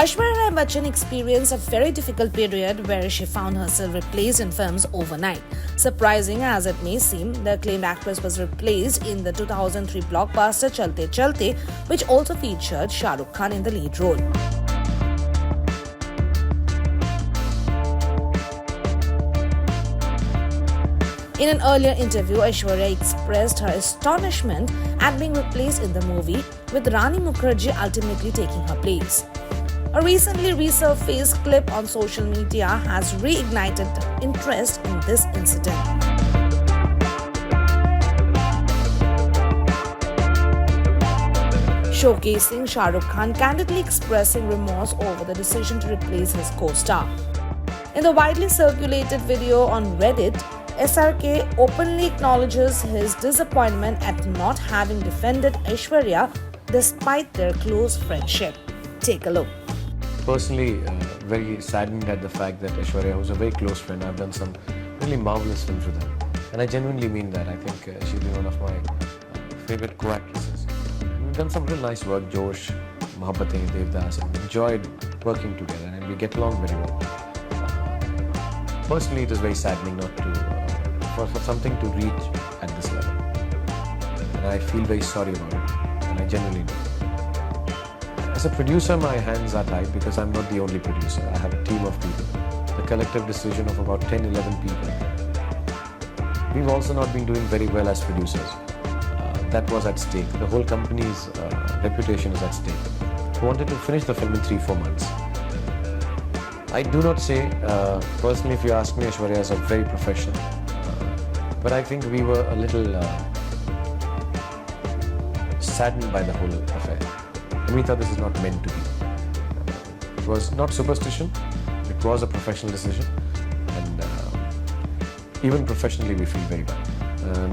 Aishwarya Rai Bachchan experienced a very difficult period where she found herself replaced in films overnight. Surprising as it may seem, the acclaimed actress was replaced in the 2003 blockbuster Chalte Chalte, which also featured Shah Rukh Khan in the lead role. In an earlier interview, Aishwarya expressed her astonishment at being replaced in the movie, with Rani Mukerji ultimately taking her place. A recently resurfaced clip on social media has reignited interest in this incident. Showcasing Shah Rukh Khan candidly expressing remorse over the decision to replace his co-star. In the widely circulated video on Reddit, SRK openly acknowledges his disappointment at not having defended Aishwarya despite their close friendship. Take a look. Personally, very saddened at the fact that Aishwarya, who's a very close friend, I've done some really marvelous films with her. And I genuinely mean that. I think she's been one of my favorite co-actresses. We've done some real nice work, Josh, Mohabbatein, Devdas, and enjoyed working together, and we get along very well. Personally, it is very saddening not to, for something to reach at this level. And I feel very sorry about it, and I genuinely do. As a producer, my hands are tied because I'm not the only producer. I have a team of people, the collective decision of about 10-11 people. We've also not been doing very well as producers. That was at stake. The whole company's reputation is at stake. We wanted to finish the film in 3-4 months. I do not say, personally, if you ask me, Aishwarya is a very professional. But I think we were a little saddened by the whole affair. And we thought this is not meant to be. It was not superstition, it was a professional decision. And even professionally, we feel very bad.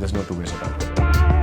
There's no two ways about it.